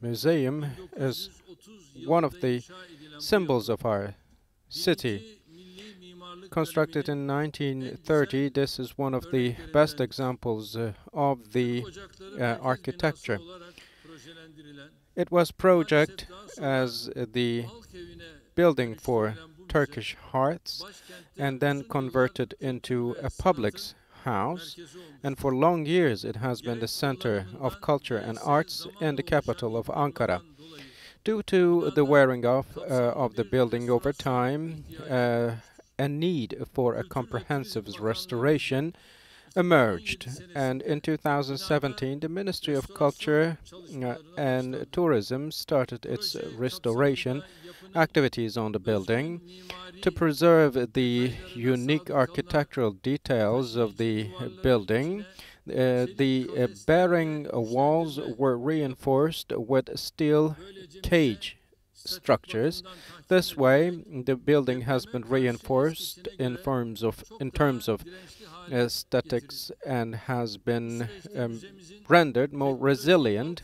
museum is one of the symbols of our city. Constructed in 1930, this is one of the best examples of the architecture. It was projected as the building for Turkish hearts and then converted into a public house, and for long years it has been the center of culture and arts in the capital of Ankara. Due to the wearing off of the building over time, a need for a comprehensive restoration emerged, and in 2017 the Ministry of Culture and Tourism started its restoration activities on the building to preserve the unique architectural details of the building. The bearing walls were reinforced with steel cage structures. This way, the building has been reinforced in terms of aesthetics and has been rendered more resilient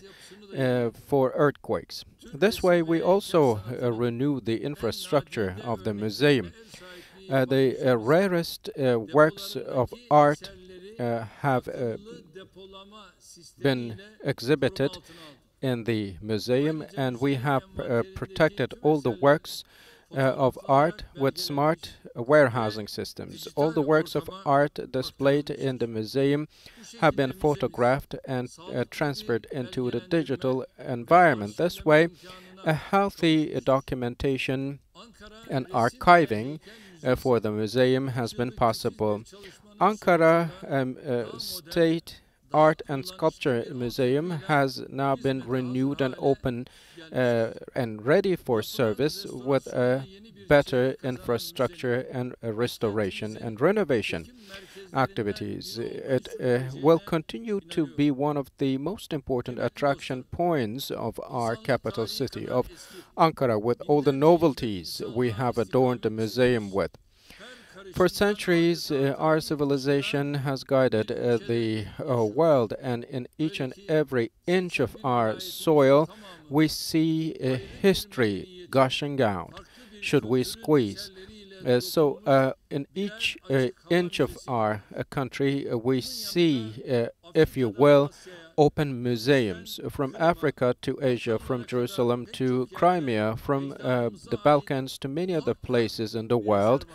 for earthquakes. This way, we also renew the infrastructure of the museum. The rarest works of art have been exhibited in the museum, and we have protected all the works of art with smart warehousing systems. All the works of art displayed in the museum have been photographed and transferred into the digital environment. This way, a healthy documentation and archiving for the museum has been possible. Ankara State Art and Sculpture Museum has now been renewed and open and ready for service with a better infrastructure and restoration and renovation activities. It will continue to be one of the most important attraction points of our capital city of Ankara, with all the novelties we have adorned the museum with. For centuries, our civilization has guided the world, and in each and every inch of our soil, we see history gushing out, should we squeeze. So in each inch of our country, we see, if you will, open museums from Africa to Asia, from Jerusalem to Crimea, from the Balkans to many other places in the world.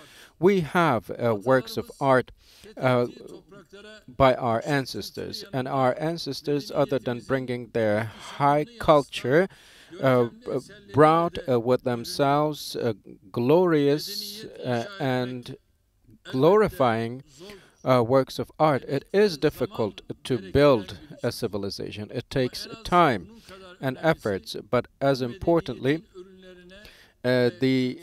We have works of art by our ancestors, and our ancestors, other than bringing their high culture, brought with themselves glorious and glorifying works of art. It is difficult to build a civilization. It takes time and efforts, but as importantly, the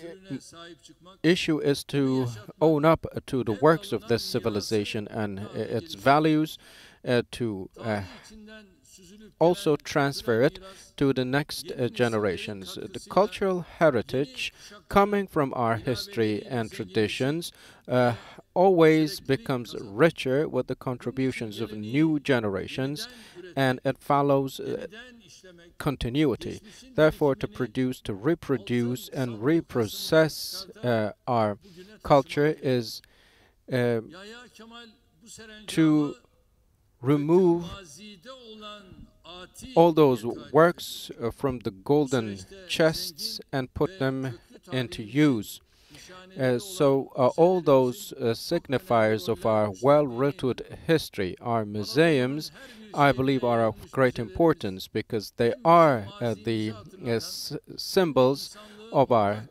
issue is to own up to the works of this civilization and its values, to also transfer it to the next generations. The cultural heritage coming from our history and traditions always becomes richer with the contributions of new generations, and it follows continuity. Therefore, to produce, to reproduce, and reprocess our culture is to remove all those works from the golden chests and put them into use. All those signifiers of our well-rooted history, our museums, I believe are of great importance because they are the symbols of our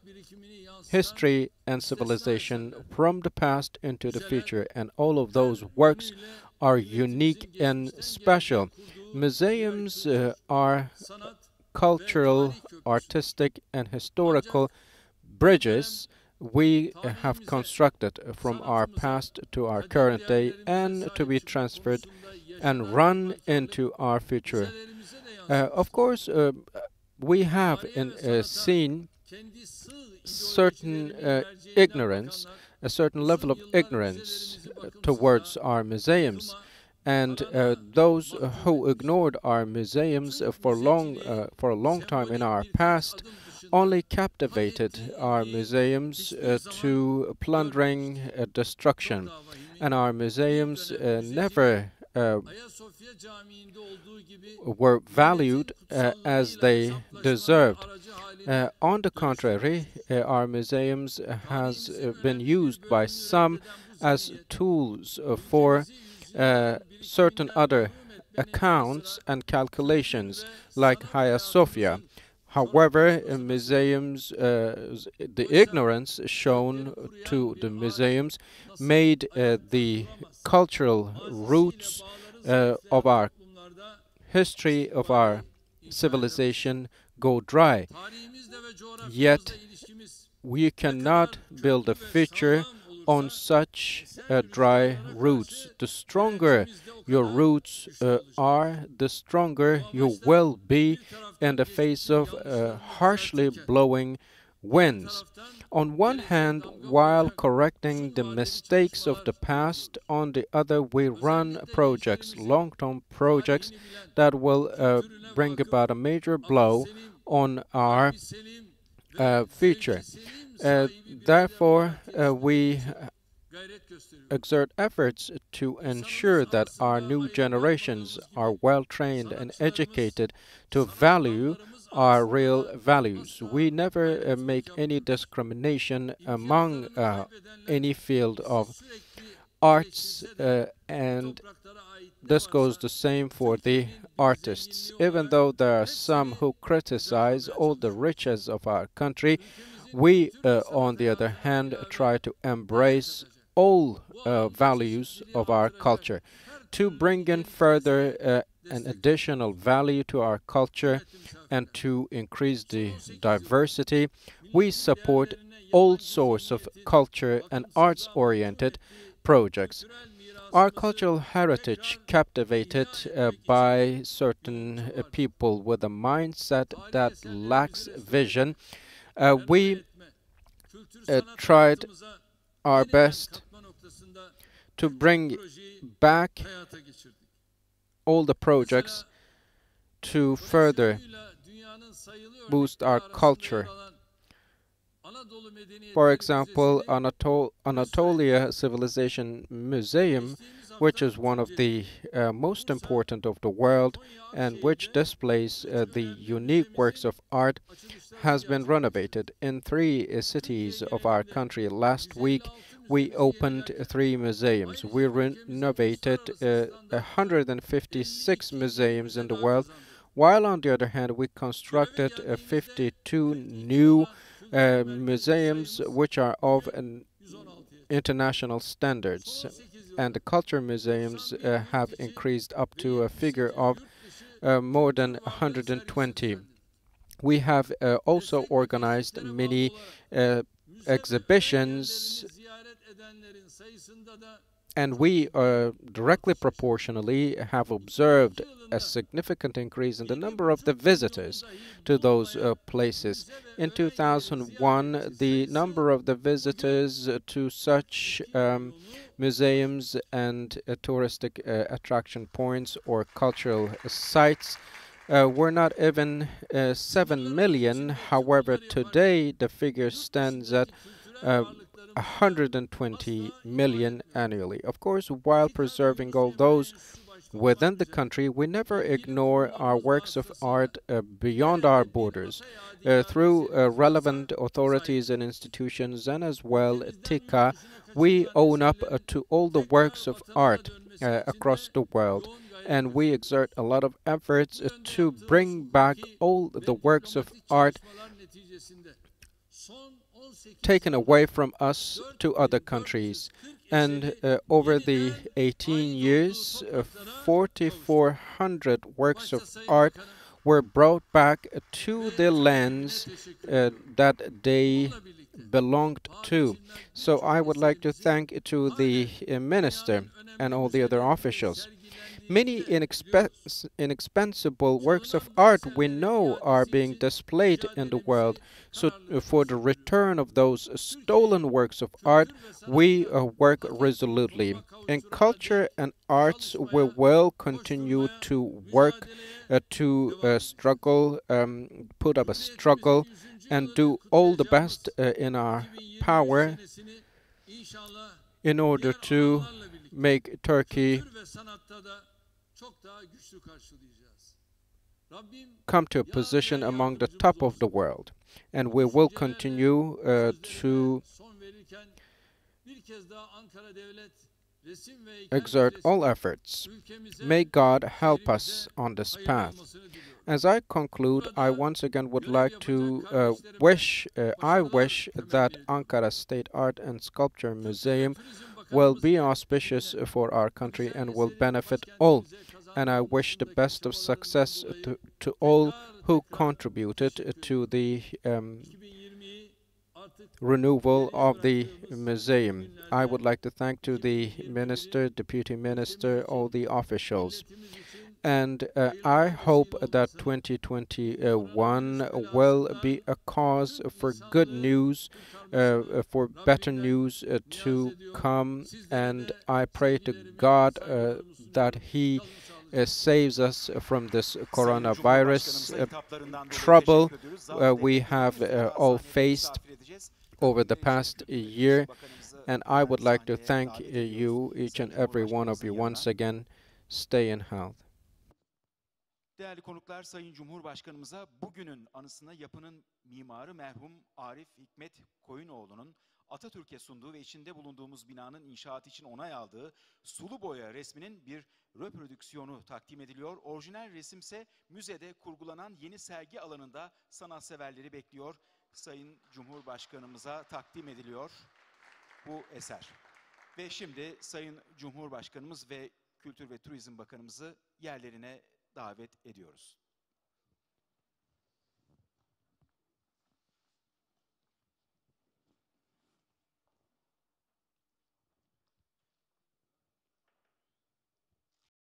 history and civilization from the past into the future, and all of those works are unique and special. Museums are cultural, artistic, and historical bridges we have constructed from our past to our current day and to be transferred and run into our future. Of course, we have seen certain ignorance, a certain level of ignorance towards our museums. And those who ignored our museums for a long time in our past only captivated our museums to plundering, destruction, and our museums never were valued as they deserved. On the contrary, our museums has been used by some as tools for certain other accounts and calculations, like Hagia Sophia. However, in museums, the ignorance shown to the museums made the cultural roots of our history, of our civilization, go dry. Yet, we cannot build a future on such dry roots. The stronger your roots are, the stronger you will be in the face of harshly blowing winds. On one hand, while correcting the mistakes of the past, on the other, we run projects, long-term projects, that will bring about a major blow on our future. Therefore, we exert efforts to ensure that our new generations are well trained and educated to value our real values. We never make any discrimination among any field of arts, and this goes the same for the artists. Even though there are some who criticize all the riches of our country, we, on the other hand, try to embrace all values of our culture. To bring in further an additional value to our culture and to increase the diversity, we support all sorts of culture and arts-oriented projects. Our cultural heritage, captivated by certain people with a mindset that lacks vision, we tried our best to bring back all the projects to further boost our culture. For example, Anatolia Civilization Museum, which is one of the most important of the world and which displays the unique works of art, has been renovated in 3 cities of our country. Last week, we opened 3 museums. We renovated 156 museums in the world, while on the other hand, we constructed 52 new museums which are of an international standards, and the culture museums have increased up to a figure of more than 120. We have also organized many exhibitions, and we directly proportionally have observed a significant increase in the number of the visitors to those places. In 2001, the number of the visitors to such museums and touristic attraction points or cultural sites were not even 7 million. However, today the figure stands at 120 million annually. Of course, while preserving all those within the country, we never ignore our works of art beyond our borders. Through relevant authorities and institutions, and as well TICA, we own up to all the works of art across the world, and we exert a lot of efforts to bring back all the works of art taken away from us to other countries. And over the 18 years, 4,400 works of art were brought back to the lands that they belonged to. So I would like to thank to the minister and all the other officials. Many inexpensible works of art we know are being displayed in the world. So for the return of those stolen works of art, we work resolutely. In culture and arts, we will continue to work to struggle, put up a struggle, and do all the best in our power in order to make Turkey come to a position among the top of the world. And we will continue to exert all efforts. May God help us on this path. As I conclude, I once again would like to wish that Ankara State Art and Sculpture Museum will be auspicious for our country and will benefit all. And I wish the best of success to all who contributed to the renewal of the museum. I would like to thank to the minister, deputy minister, all the officials. And I hope that 2021 will be a cause for good news, for better news to come. And I pray to God that He saves us from this coronavirus trouble we have all faced over the past year. And I would like to thank you, each and every one of you, once again. Stay in health. Değerli konuklar, Sayın Cumhurbaşkanımıza bugünün anısına yapının mimarı merhum Arif Hikmet Koyunoğlu'nun Atatürk'e sunduğu ve içinde bulunduğumuz binanın inşaatı için onay aldığı sulu boya resminin bir reprodüksiyonu takdim ediliyor. Orijinal resimse müzede kurgulanan yeni sergi alanında sanatseverleri bekliyor. Sayın Cumhurbaşkanımıza takdim ediliyor bu eser. Ve şimdi Sayın Cumhurbaşkanımız ve Kültür ve Turizm Bakanımızı yerlerine davet ediyoruz.